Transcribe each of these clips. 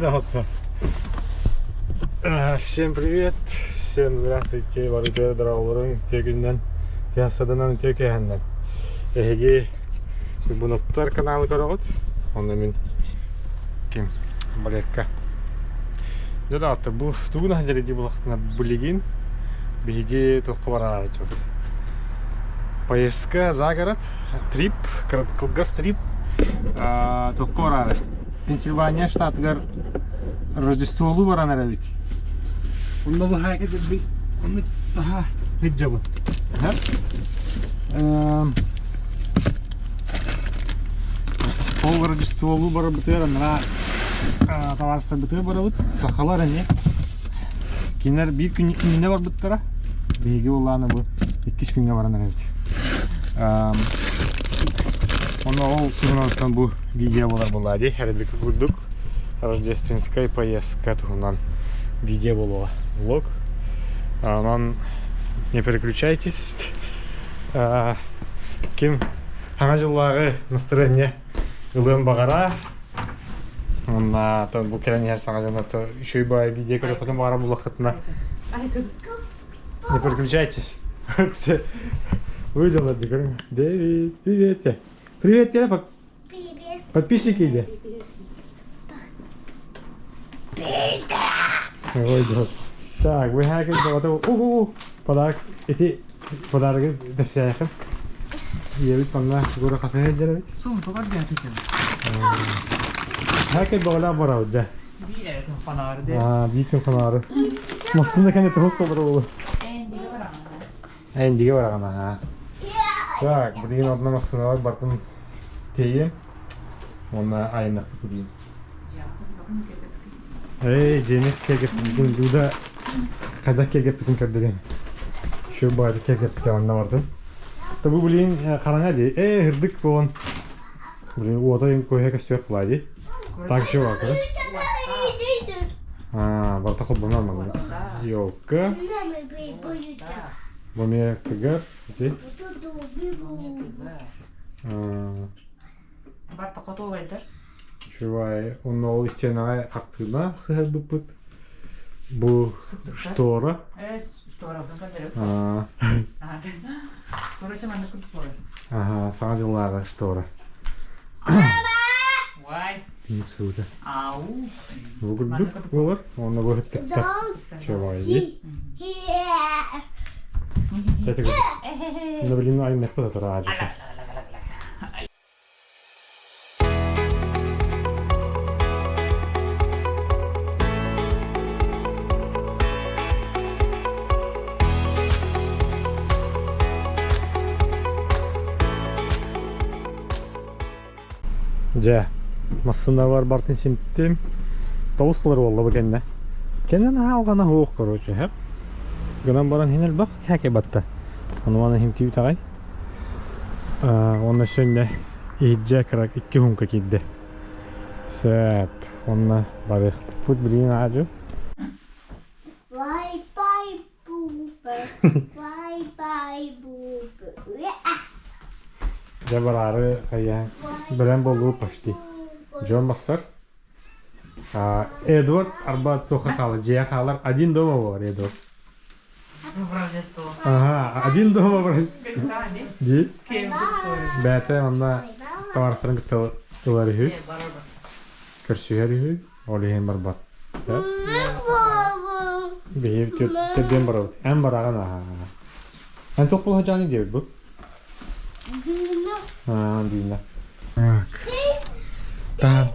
Всем привет, всем здравствуйте, барытер драуларын тегүннен, тиасаданан текеһеннен. Эһиги Бунуктар каналы көрөгөт. Онда мен ким балекка. Жада атты бу тугун ханжариди булактына булигин. Биги толку бараа чот. Поездка за город, трип, кылгас трип. Толку бараа. Пенсильвания штатыгар Рождестволу барана бит. Онда бу хакет би онда таха хиджабы. Ол Рождестволу бара битер ана таварста битер бара бит. Сахалар не. Кинер бир күн инде бар биттера. Биги уланы бу 2 күнгө барана бит. Онда ол күнөтөн бу видео булады. Хәрбек күрдүк. Рождественская поездка тугунан видео было влог. Не переключайтесь. Ким аңа жыллары настроение ылым багара. Онна тон бу келен һәр саңа жанаты ишөй бай видео көрөп хатым багара булакытына. Не переключайтесь. Выйдем на дикарь. Дэвид, привет. Привет, я привет. Подписчики иди. Ой, да. Так, вы хакер, ого, подарок. Эти подарки дәфсәяхын. Ебит панна гора хасаһы җәләбит. Сум топар дигән тикән. Хакер багала барау җа. Бирә фанары де. Бикем фанары. Масында кәне трос булыр ул. Әндиге баргана. Так, бүген одна масына бар, бартын тейем. Оны айнак күрим. Эй, Jenny, кегеп бүтүн дуда када кегеп бүтүн кадырын. Şu bari kegep бүтүн анда бардым. Табу билин караңа ди. Хырдык болгон. Билин ода койга сөп булады. Так şu бар. Барта хол болмам. Yok. Бу ме кегеп, ди. Барта кото байдар. Шувай, он новый стена активна сыгыбыт. Бу штора. Штора бакадыр. Короче, мана купой. Ага, саңа жыллары штора. Вай. Нисуда. Ау. Бүгүлдүк болор. Оны бөгөт кетти. Шувай ди. Тетик. Ну блин, ай мекпа тара ажы. Жа, масында бар бартын симттим. Тоустылар болду бу кенне. Кенен алгана хоок короче, хеп. Гынан баран хенел бак, хәке батта. Ануаны химти утагай. Онна шөнне иҗә крак 2 хумка кидде. Сәп, онна барык пут билин aju. Bye bye boober. Bye bye boober. Жабарары кая белән болу почти. Джон Массар. Эдвард арба тоха калы, жия калар один дома бар Эдвард. Рождество. Ага, один дома бар. Ди. Кем бит. Бәте анда товарсырын кытты улары. Барабар. Көрсүгәр олеген бар бар. Baba. Бейіп төден бар. Әм бараган аха. Ан топул хажаны дебит бу. Дина. Так.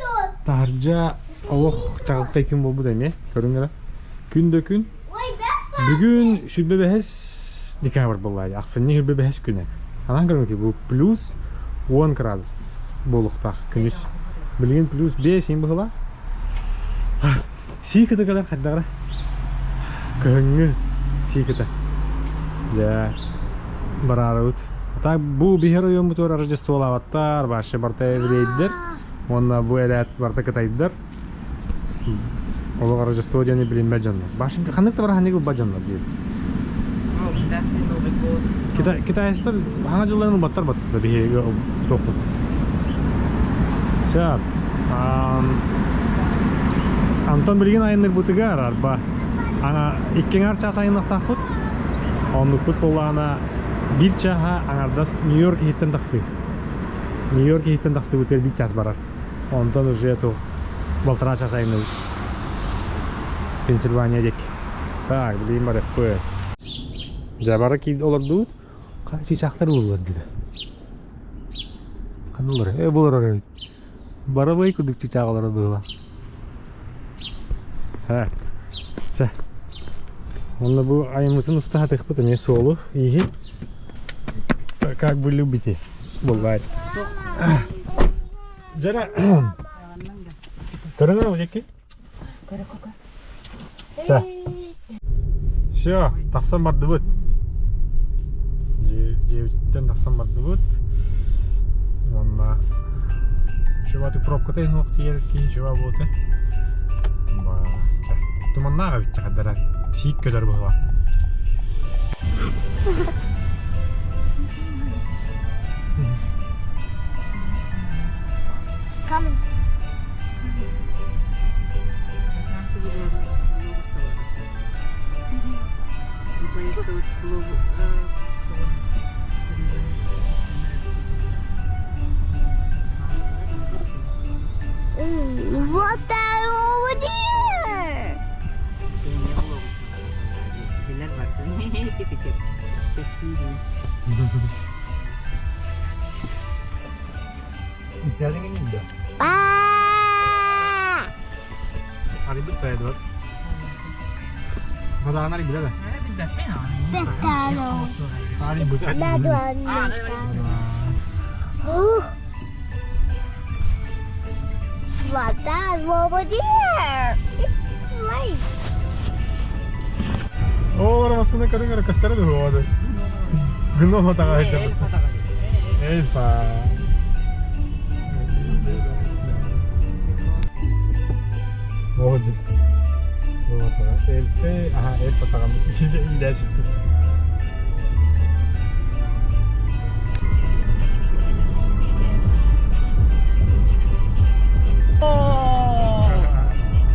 Таржа Аллах чагылкай күн болбу деме. Көрүңөр. Күндө күн. Бүгүн шүлбебес декабрь болду. Аксыны шүлбебес күнү. Анан көрүңөр бу плюс 10 градус болуктак күнүс. Билген плюс 5 ин быгыла. Сикыта кадар каддагара. Көңү сикыта. Я барарут. Так бу бихер район бутур Рождество лаваттар, башы барта еврейдер. Онна бу элет барта кытайдыр. Олар Рождество дени билинбе жанна. Башым кандыкта бар ханегил бажанна бир. Китайстар хана жылларын баттар баттар бихеге топу. Шап. Антон билген айыныр бутыга арба. Аңа иккеңар час айынлык тахпыт. Ондукпут болана бир чаха аңардас Нью-Йорк хиттен таксы. Нью-Йорк хиттен таксы бутер бир час барар. Онтон уже то полтора часа айыныр. Пенсильвания дек. Так, билейм бар эппы. Жабары кийд олорду. Кай чичактар болор диде. Канылар, болор. Барабай кудук чичагалар было. Ha. Çe. Onunla bu ayımızın usta hatık bu da ne solu iyi. Как вы любите, бывает. Жана. Көрөңөр ожеки? Çe. Всё, таксан барды бут. Жевиттен таксан барды бут. Онна. Шуваты пробка тен вакыт ерки жава болду. Туманнага бит кадара сик көдөр була. Coming. What that over there? Biler var. Tip. İhtiyacın geleyim de. Ah! Hadi bir tane daha. Hadi anari bile de. Bettano. Hadi bu tane. That one. What that over there? It's nice. Ora aslında kadın kadar kastara da oldu. Günde mata gayet. Elfa. Oldu. Oldu. Elfe, aha elfa takım. İşte iyi de çıktı.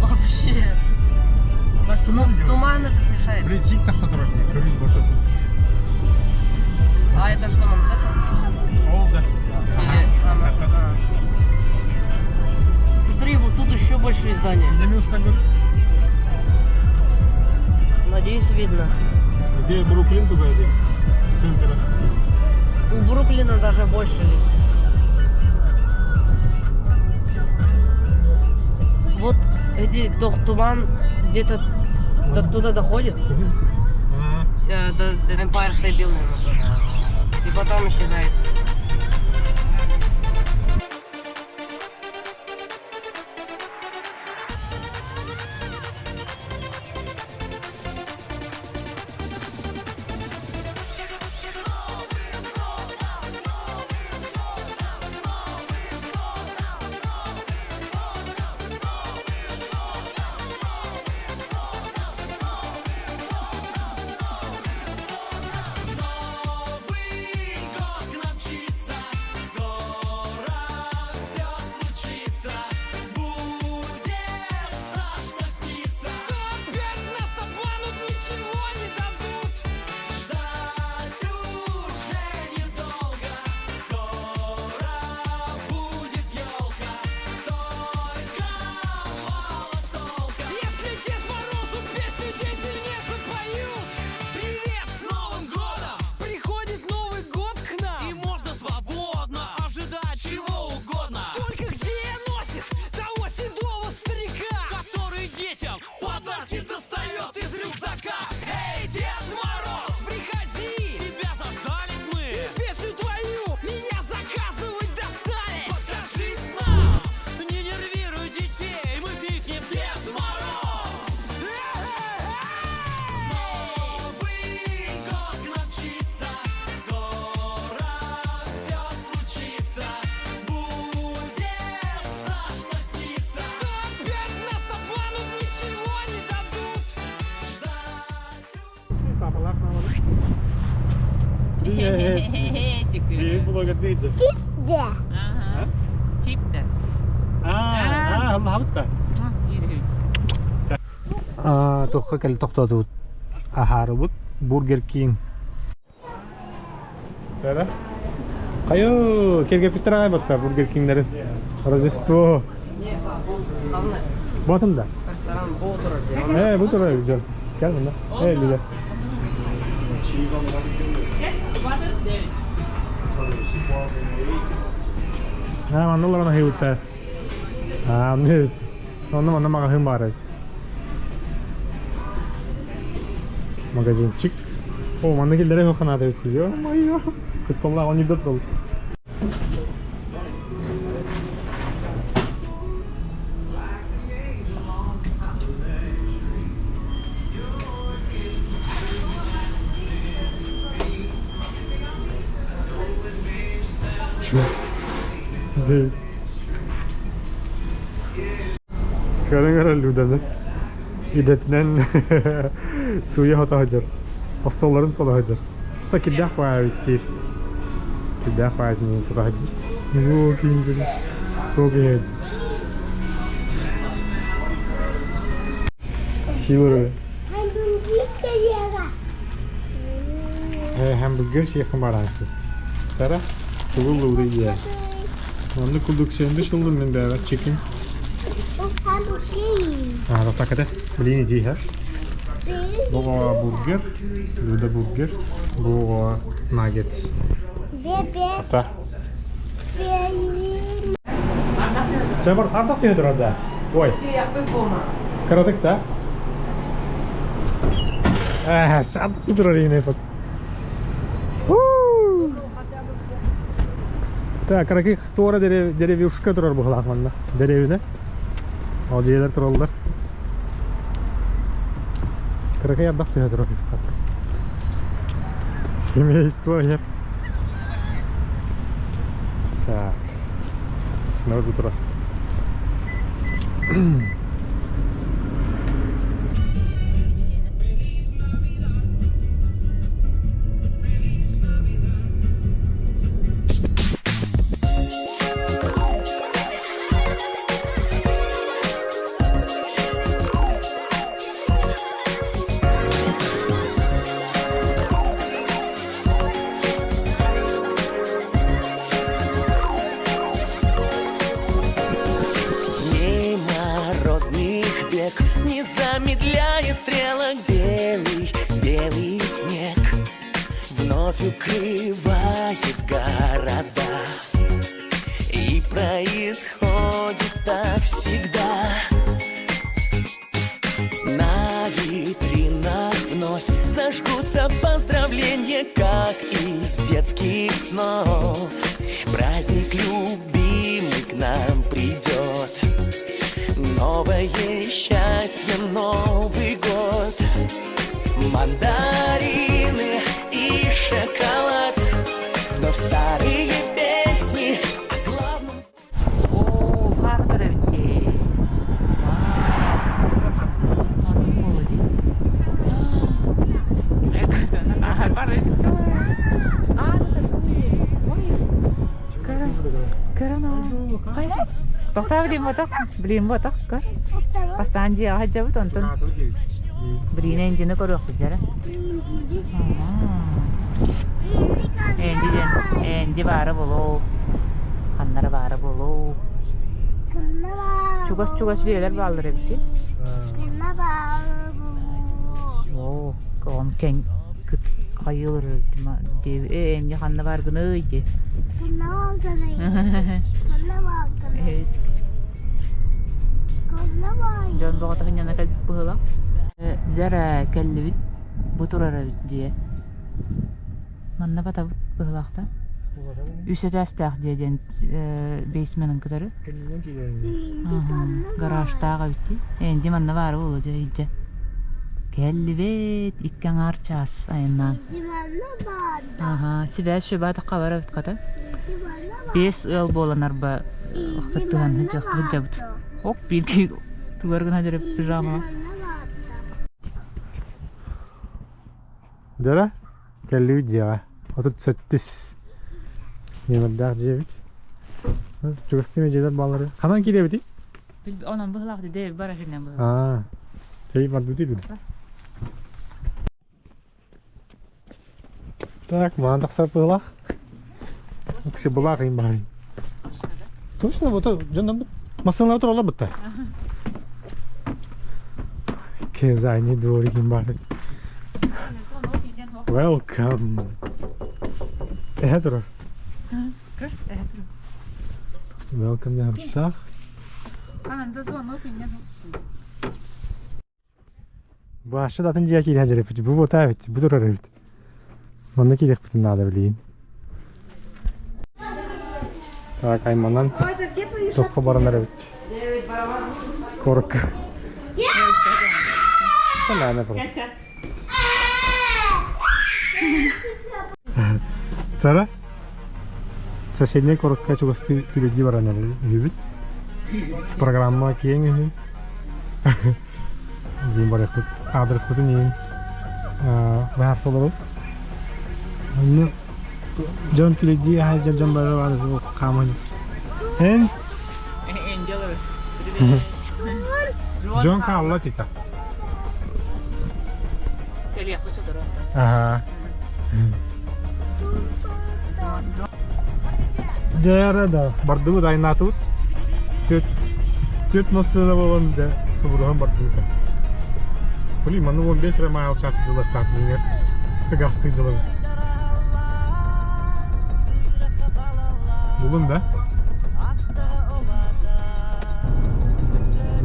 Вообще. Так Туман этот мешает. Блин, сик так сотрудник. Крыль вот это. А это что, Манхэттен? Олда. Или Смотри, вот тут еще большие здания. Где Мюстагер? Надеюсь, видно. Где Бруклин туда где? Центра. У Бруклина даже больше. Вот эти туман где-то туда доходит. До Empire State Building. И потом исчезает. İyi blogger diyeceğim. De. Ага. Чип-то. Allah halık da. Toqqa kelli toqtatut. Aharubut Burger King. Söyle. Kayo, kerge pitara batta Burger King'lerin. Rojdestvo. Не, главное, Batında. ресторан Болтер. Bu tarafa güzel. Gel bunda. Güzel. Mandalar ona hıyutta. Anlıyor. Onda magazin var evet. Magazinчик. О, мандагилдер yok kanada ötüyor. Ой, kutballar 17 oldu. Değil. Görün Ludan'ı. İdetinden suya hata hacar. Hastaların sola hacar. Ta kiddah var bitti. Kiddah var ni sola hacar. Yok İngiliz. So good. Şiyor. Hamburger şey kemaran. Tara. Kullu diye. Onu kulduk sende şuldum ben de chicken. Ada patates beli ini her. Bu burger, bu da burger, bu nuggets. Apa? Coba ardak ya terada. Woi. Я выполню. Karadık da. Saat kudur ini pak. Ta karaki tuara derevi uşka durar bu halakmanda. Derevine. Alcılar turallar. Karaki yardak diye durar. Семейство я. Так. Снова утро. Не замедляет стрелок белый снег. Вновь укрывает города. И происходит так всегда. На витринах вновь зажгутся поздравления, как из детских снов. Праздник любимый к нам придет. Новое счастье, Новый год. Мандарины и шоколад. Вновь старые песни о главном. О, хардер bitti. Toqta bileyim bu toq. Pastanji hajja bu tonton. Birine injini koruq jara. Endi bara bolu. Kanlara bara bolu. Çugas diyeler balları bitti. Oo, kom ken kayılır diye endi kanna var gınıydı. John bakata kanyana kalbi pahla. Jara kalbi buturara diye. Manna bata pahlaqta. Üse tastaq diye basement'ın kadarı. Garajdaga bitti. Endi manna var olacak iyice. Kelbet ikkan arças ayından. Aha, sibel şu bata qavara bitkata. 5 yıl bolanar ba qıttıgan hıcabıt. Ok bir tuvargın hajarıp pijama. Dara kelli diye. 38. Yemeler diye. Çok istemeyecekler balları. Kanan gidiyor biti? Ondan bıhlaq dedi, bara şundan bıhlaq. Ha. Şey var değil mi? Так, мандах сапылах. Ксе булах им бай. Точно вот жондан масалар турала бутта. Кезайни дворигин бар. Welcome. Ehter. Welcome ya buttak. Kananda звонок ине. Bu aşağıda atınca ki hacer yapıcı. Bu bota evet. Bu durar evet. Onda ki yapıtın nada bileyim. Tak aymandan. Çok baranlar evet. Kork. Tamam ne просто. Cara? Соседний коротко чугасты впереди баранер любит. Программа кең. Дим бар яхты. Адрес бүтүн ин. Бар солор. Аны Жон впереди хажа жон бар бар камаж. Эн Жон калла чита. Кели яхпыча дора. Ага. Жарада бардыгы дайнатып. Төт масына болгонда субурган бардыгы. Блин, маны 15 майл час жылы тартыгы. Сагасты жылы. Булун да?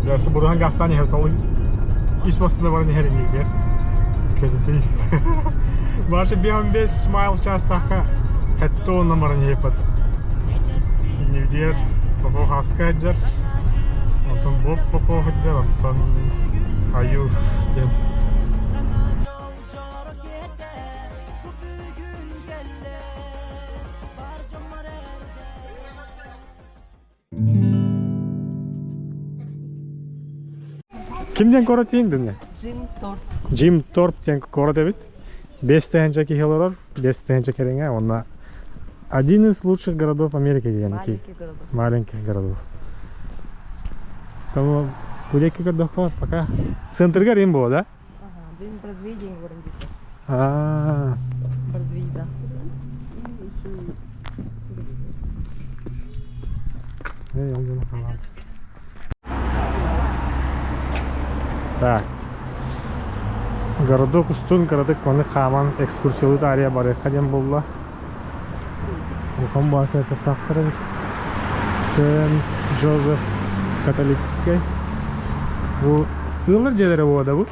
Я субурган гастани херталы. Иш масына бар нехер неге. Кезети. Башы 15 майл час така. Хетто номер не епат. Нивдер попо хаскаджар. Антон боб попо хаджар. Антон аю. Kimden korat yengdin ya? Jim Thorpe тен korat evet. 5 тенчаки хелорор, 10 тенчаки ренга, он один из лучших городов Америки, маленьких городов. Там пуляки городов пока центр горим был, да? Ага, день Бродвей, день Воронбита. А. Бродвей, да. Так. Городок устун, городок коны каман экскурсиялы тария бар экадем болла. Ухам баса кафтахтара бит. Сен-Жозеф католический. Bu yıllar celere bu ada bu.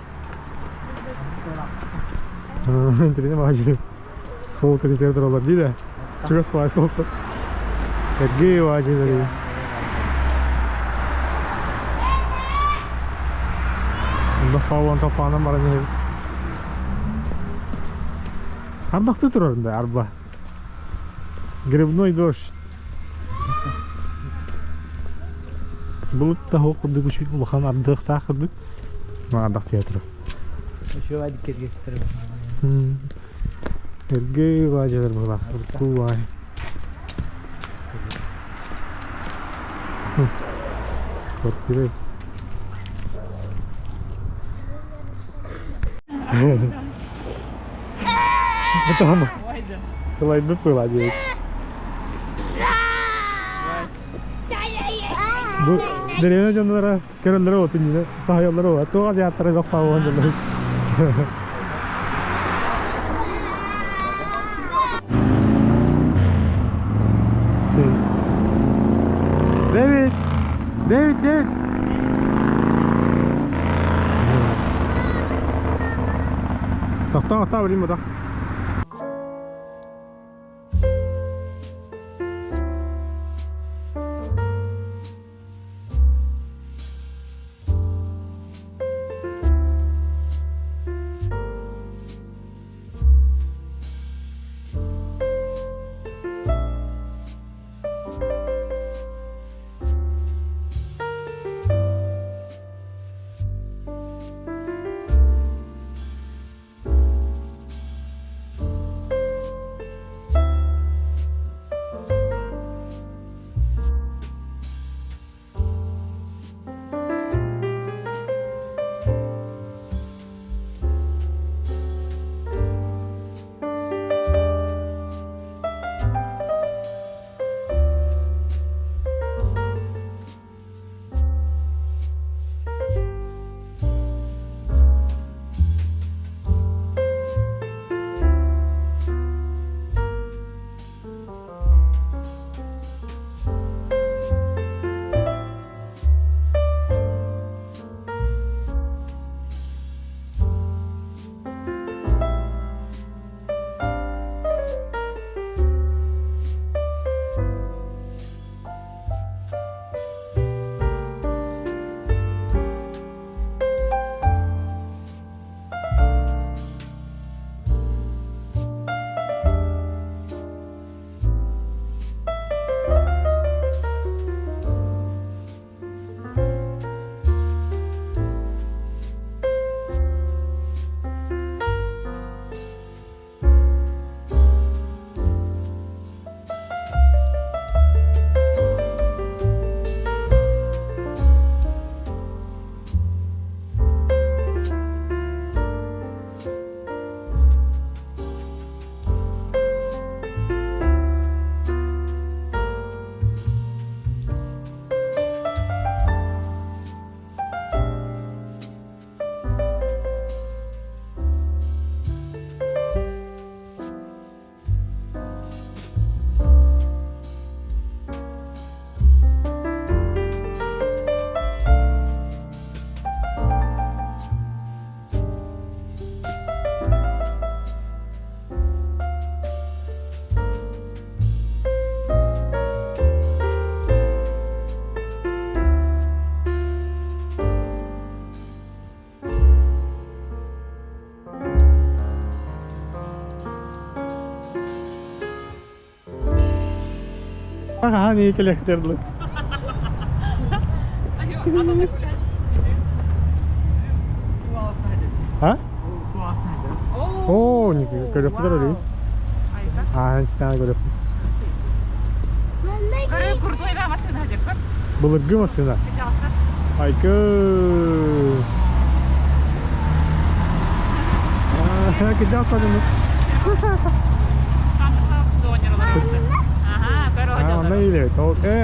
Интересно, ваджи. Сол катетер дрола değil de. Çok свай сол. Ergeği vacıları. Bunda falan topanam var ne? Арбакты турарында арба. Грибной дождь. Булутта хокуды күчүк улхан ардык такырды. Мага ардак театр. Еще один киргиттер. Эрге важалар була. Кулай. Портрет. Потом. Кулай бы пыла делать. Bu derene canlılara, körünlere otun yine, sahayollara o. Tuğaz yatlara yok falan canları. David! David! Tahta vereyim burada. Ага, не келехтерді. Ha? Oo, ne görüyorlar orayı. Ha, işte görüyor. Кыры курдуй ба машина деп. Bulurgu musun lan? Aykı. Kecas var mı? Ага, короче. Ha, onda iyi evet.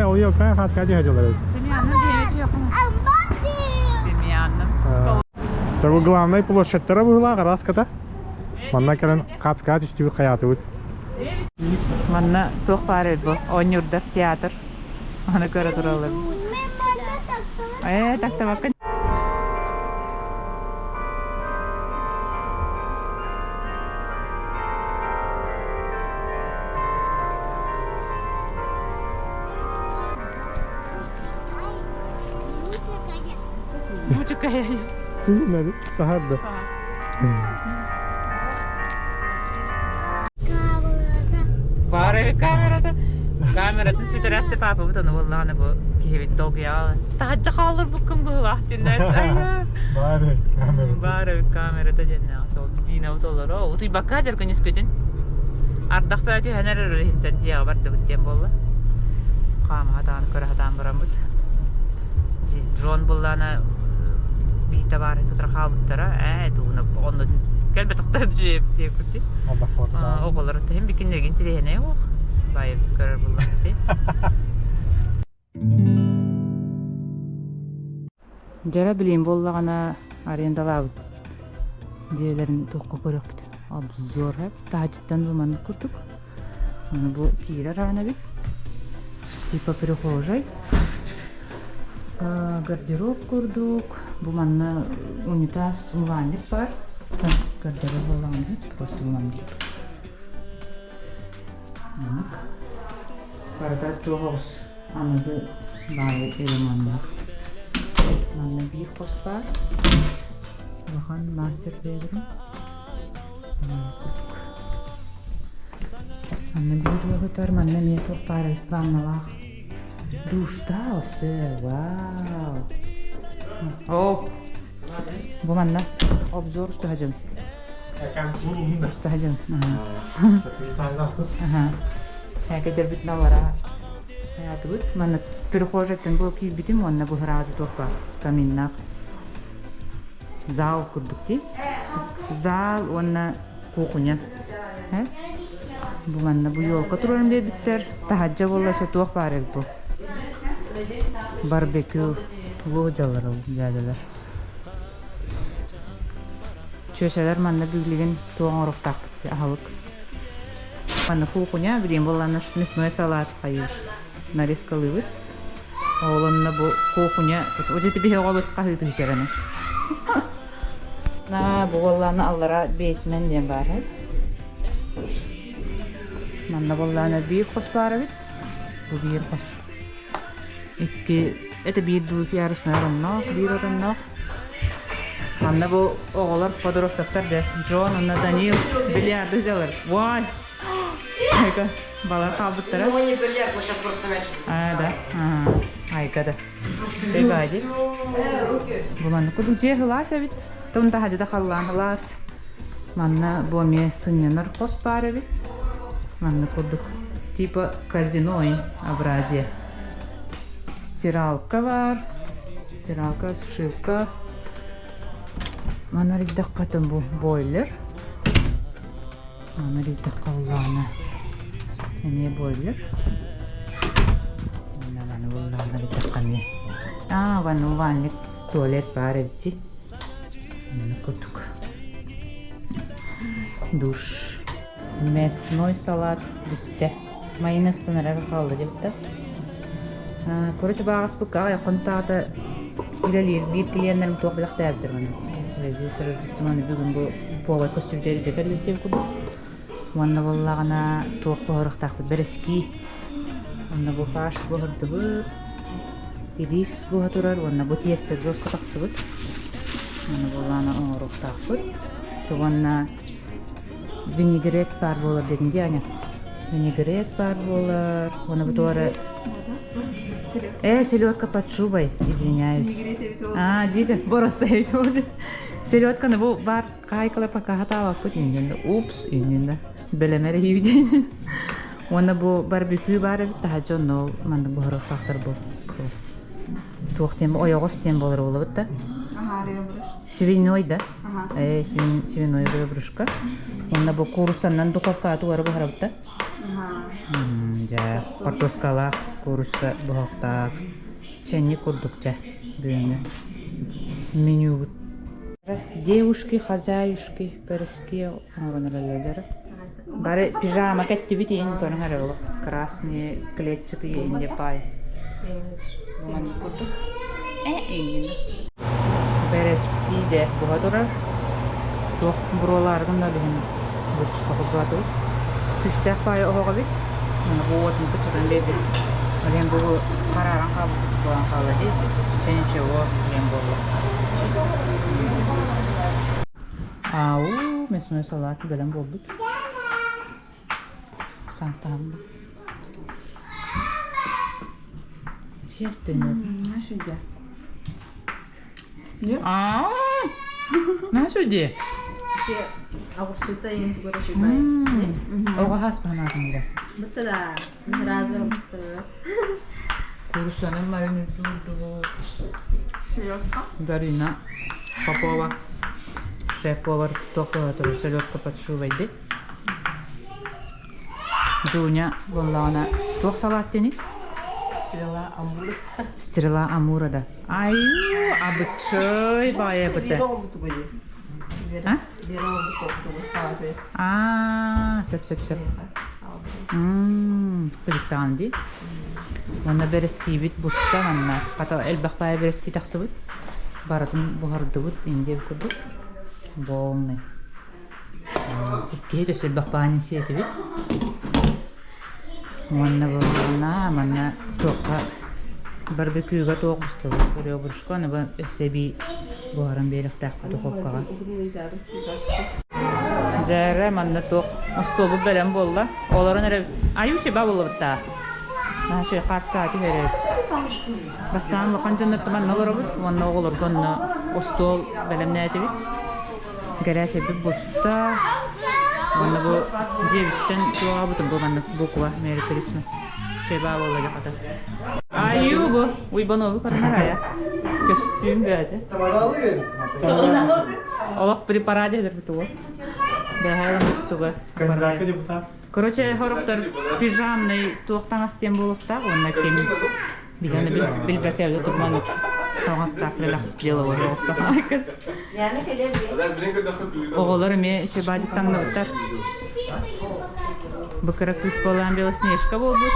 O yok ha, has kaçı hacılar. Семьяның демети yok. Семьяның. Tabi главный площадьтары бұғылағы раската. Манна кәрін қатысқа түстігі қаяты өт. Манна тоқ бар еді бұл. Ойнырда театр. Оны көрі тұралар. Такта бақын. Бучу кая. Çünkü ne? Saharda. Бар еді камерада. Камератын сүйтірәсті папа бұтаны болғаны бұл кейбет тоғы яғы. Тағатжа қалыр бұл күн бұл вақтында сайя. Bari kamera. Бар еді камерада жәнне. Сол дина бұтолар. Ұтый баққа жаргын ескөтін. Ардақ бәті әнер өрілінтен жияғы барды бұттен болы. Қамы хатаны көрі хатаны бұрам бұт. Джон болғаны бейті бары күтір қабыттара. Туғыны оны кәлбе тұқтарды жүйеп деп күтті. Оғылар өттіген бекіндерген тірегіне оқ. Байып көрір болғанды. Жара білейін болғана арендалабыд. Дейлерін тоққа көріп біті. Обзор әп. Тағыттан бұманды күрдік. Бұл кейлер ағына бит. Типа прихожай. Гардероб күрдік. Бұманны унитаз умландик бар. Гардероб болғанды. Просто умландик. Barada toğuz anıdı bağlı elemanlar. Anı bir kos var. Bakın master bedroom. Anı bir vakıtar manna metot para vannalar. Duşta olsa, wow. Oh. Bu manna obzor ustahacım. Ustahacım. Aha. Herkese bir navara. Hayatı bu. Manna перехожеттен бұл киіз бітім, онна бұл разы тоқпа. Каминнақ. Зал күрдік де. Зал, онна қоқыня. Бұл манна бұл yolқа тұрарым бе біттер. Тахаджа болласа тоқ бар ек бұл. Барбекю. Бұл жалар ол жәділер. Чөшелер манна бүглеген тоғын ұрықтақ бітті. Ахалық. Манна қоқыня білейін болланы мясной салат қайыз. Нарезкалы бұд. Оğlanına bu kokunya, o ciddi bir oğlu kahveti hikârını. Bu oğlanı allara beysmen diyen var. Manna oğlanı bir kos var. Bu bir kos. İki, ete bir duyuk yarışma yarımnak, bir orannak. Manna bu oğullar podrostaklar da. John, Anna, Daniel, bilyardı çalır. Vay! Ayka, balar kabıtlara. Ну, не бильярд, мы сейчас просто мяч. Да. Айкада. Бегайди. Буланы куду же хылас бит. Тунда хажда халлан хылас. Манна боме сыннар кос пары бит. Манна куду типа казино образие. Стиралка бар. Стиралка, сушилка. Манна риддаккатын бу бойлер. Манна риддаккалланы. Ne boiler? Bunlarla bir takkanı. Vanlik tuvalet var evci. Bunu koyduk. Duş. Mesnoy salat bitti. Mayonezden araya kaldı cepte. Короче, bağız bu kadar yakın tadı ilerleyiz. Bir kliyenlerim topluluk değerlidir bana. Связи с Рождеством bugün bu povay kostümleri cekar yüklev kuduk. Ванна боллагана тоқ бохорық тақпыд берески. Ванна бұл фаш бохорды бұд. Ирис боға тұрар. Ванна бұл тиестер жосқа тақсы бұд. Ванна боллана оңырық тақпыд. Ванна винегрет бар болар дегенде аня. винегрет бар болар. Оны бутуары... селедка под шубой, извиняюсь. Диді, боросты өйді. Селедканы бұл бар қайқылы пока хатава пут үйінді. Упс, үйінді. Білемері үйді. Оны бұл барбекю бары бітті, хачон ол мандық бұғырық тақтыр бұл. Туқтен бұл, ойоғыз тен болар олы бітті. Свиной, да? Свиной ребрышка. Оны бұл курусаннан духовка атуары бұғыры бітті. Ja, картошкалар, куруса бұғықтар. Чәне күрдік жа, бүйінгі. Меню бұд. Девушки, хозяюшки, піріске, оңғаныралылары. Бары пижама кәтті біт ең көріңір олық. Красные, клетчатые инде пай. Бұғаны күрдік. Үйінгі. Піріске де бұға тұрар. Тоқ бұролардың да бігін бұтшқа құдуаты бұд. Күштәк пайы оғаға бит. Бұғытын күтчідан беді. Олен бұғы қараран қабылан қалы дейд. Чәнече о, олен бұғы. Ау, мясной салат бөлім болдық. Шанстағым бұл. Сейчас пенер. Нашуде. Нашуде? Ауырсута енді көріші бай. Оға хас бағанағында. Бұтты да. Разы бұтты. Курсаның марины тұрды. Селедка. Дарина Попова. Шеф-повар тоқығы тұры селедка под шубайды. Дуня боллағына тоқ салат дені. Стрела амурада. Айу, абычой бая бұты. Сөп. Біліктаған дей. Онна берески бит бұста, онна қата әлбақпая берески тақсы бұд. Баратын бұғарды бұд, инде бүкірді. Болны. Кейт өс әлбақпаяны сеті бит. Онна бұғына, онна тоққа барбекюға тоқ бұсты бұд. Көрі обырышқа, оны бұл өсеби бұғарын бейлік таққа тоқопқаға. Жәрі манна тоқ ұстолы бәлем болла. Оларын әрі аюши ба болы бұтта. Наши қарсқа ати әрі. Бастан лұқан жөнетті манна олары бұд. Онна оғылыр қонны ұстол бәлем нәті бит. Гәрәче бұд бұста. Онна бұл жевіттен жоға бұтын бұл манна бұқуа мәрі көрісі. Шей ба болла жақата. Аю бұл. Уйбан обы қарынар ая. Костюм бәді. Олық препарат едір бұты ол. Бәғайлым бұттығы. Короче, хорықтар пижамный туақтан астен болықта, онна кем бігені білбәтәлі тұрманы тоғастақ лелақ делы олы оқтақ айкын. Оғылыр ме үші бадиттаңны бұттар. Бұқыры күс болан белоснежка бол бұд.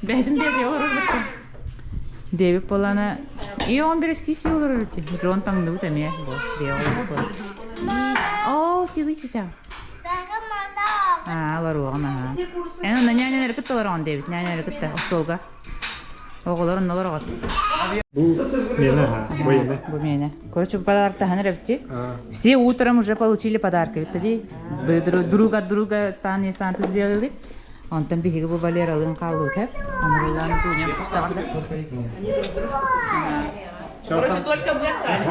Бәдім бәді олыр бұттар. Дебік боланы и он береш кеші олыр өте. Жон таңны бұт әме бол. Оу, тегі чеча. Алар оған, Әні нәнәлері күтті олар оған, Дэвид, нәнәлері күтті, ұстолға. Оғыларын олар оған. Бұл мені, бұл ені. Бұл мені. Короче, подарок-тағаны рәбітті. Все утром уже получили подарки. Друг от друга станы санты сделали. Онтан бігігі бұл Валералығын қалу өтіп. Оны бұлланы дунян құстағанда. Короче, только мы остались.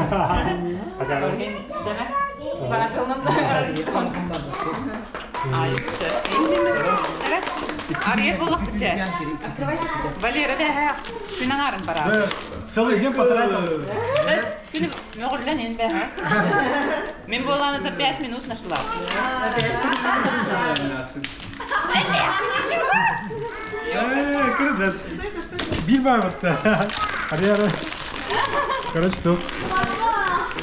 Ария буллах біче. Валера, бәға, сүйнен арын бара. Целый день потратил. Мөғірлен бәға. Мен боланы за 5 минут нашла. Кырыдар. Бил бар бұтты. Ария. Короче, тут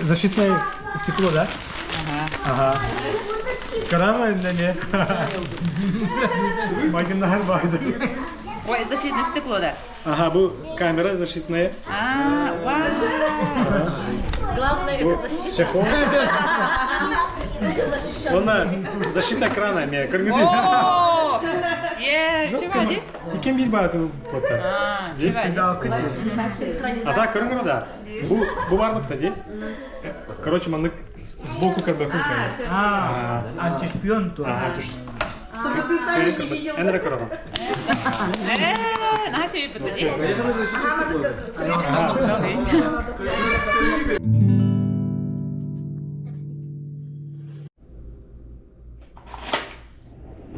защитное стекло, да? Ага. Карама не. Магинар байды. Ой, защитное стекло, да? Ага, бұл камера защитная. Вау. Главное это защита. Чехол. Она защита крана, мне көргүдү. О! Чебади? Икен бил бар тут. Чебади. Да, көргүрү да. Бу бардыкта ди. Короче, мандык сбоку как бы кунка. Антишпион то. Энре көрөгөн. Наша үйпіті.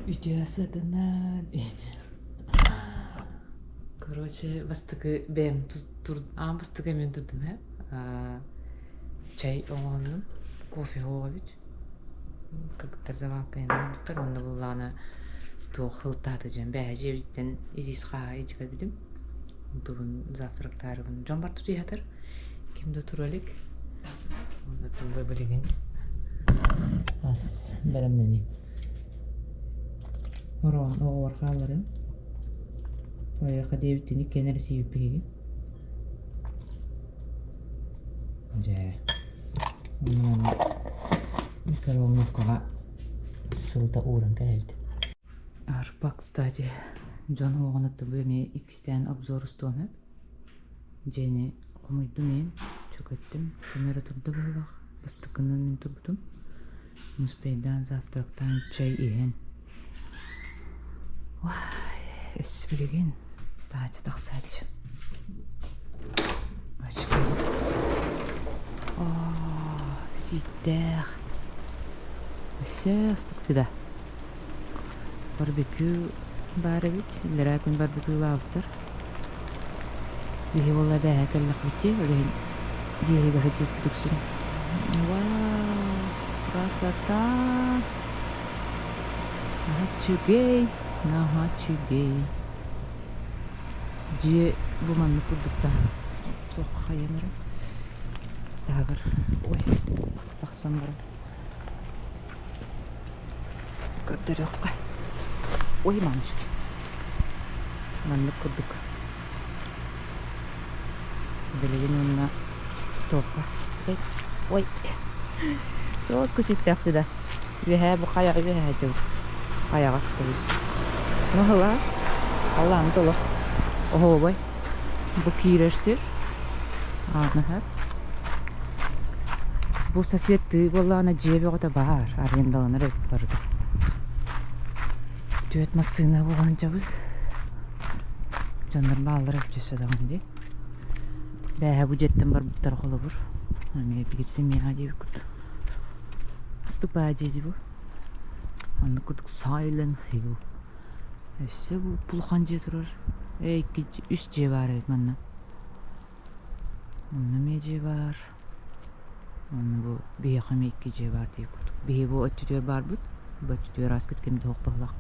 Үйде асадынан. Короче, бастығы бәм тұр. Бастығы мен тұрдым, чай оғанын, кофе оғабыд. Как-то завалка yana bitter onda bullana toq hıltadı jen bähe jebitten idis ha ejika bidim. Dugun завтрактарыгын жомбар tutuyatır. Kimde turalik. Onda tun bilgin. As belemneni. Oran oğur halların. Oya kadevitini kenara sivip pegi. Je. Микроволновкага сылта уранга элди. Арпа, кстати, жон оғанатты бөме икстен обзор устуамеп. Жени комойду мен чөкөттүм. Камера турду болак. Бастыкынан мен турдум. Муспейдан завтрактан чай иен. Вай, эс билеген. Таачы таксачы. Ачка. Ситтер. Сестик тиде. Барбекю бары бит. Лера күн барбекю лавтыр. Бихи болла бәһә кәлләк битти. Олен җире бәһә тиксин. Вау! Красота! Нахачугей, нахачугей. Же бу манны кудукта. Сок хаямыр. Тагыр. Ой, тахсам бар. Кырдырыкка. Ой, мамышки. Манны кудук. Белеген онна топка. Ой. Соска ситтәхти да. Веһә бу каяга веһә җу. Каяга кылыш. Ну халас. Аллам толы. Ого бай. Бу кирерсир. Аны һәр. Бу соседты боллана жебе гота бар. Арендаланыр барды. Төт машина болган жабыз. Жандар балдар өчөсө дагынды. Бәһә бу жеттен бар буттар колы бур. Аны бигитсе мен адеп күт. Ступа деди бу. Аны күт Silent Hill. Эсе бу пулхан же турар. 2-3 же бар манна. Аны меже бар. Аны бу бияхам 2 же бар деп күт. Бие бу өтүтөр бар бут. Бу өтүтөр аз кеткем ток баглак.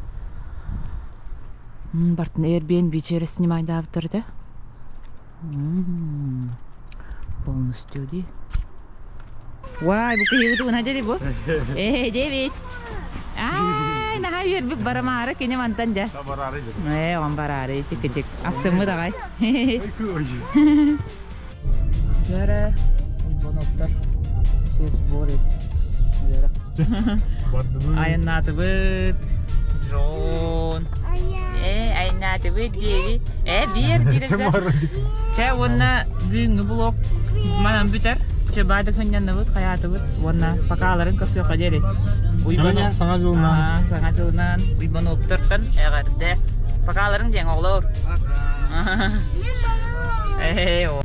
Бартын Airbnb через снимать да авторда. Полностью ди. Вай, бу кыйбы туна жери бу. Девит. Ай, на хайер бу барамары кине мантан да. Барары жер. Он барары тик-тик. Астымы дагай. Жара, боноптар. Сез борит. Жара. Айнаты бит. Жон. Айнаты бит деви. Бир диресе. Ча онна бүгүнгү блок манан бүтөр. Чебады көннөн бут, каятı бут. Онна пакаларын көсө кадери. Уйбан саңа жылынан. Саңа жылынан уйбан оптыртын. Эгерде пакаларын тең оглор. О.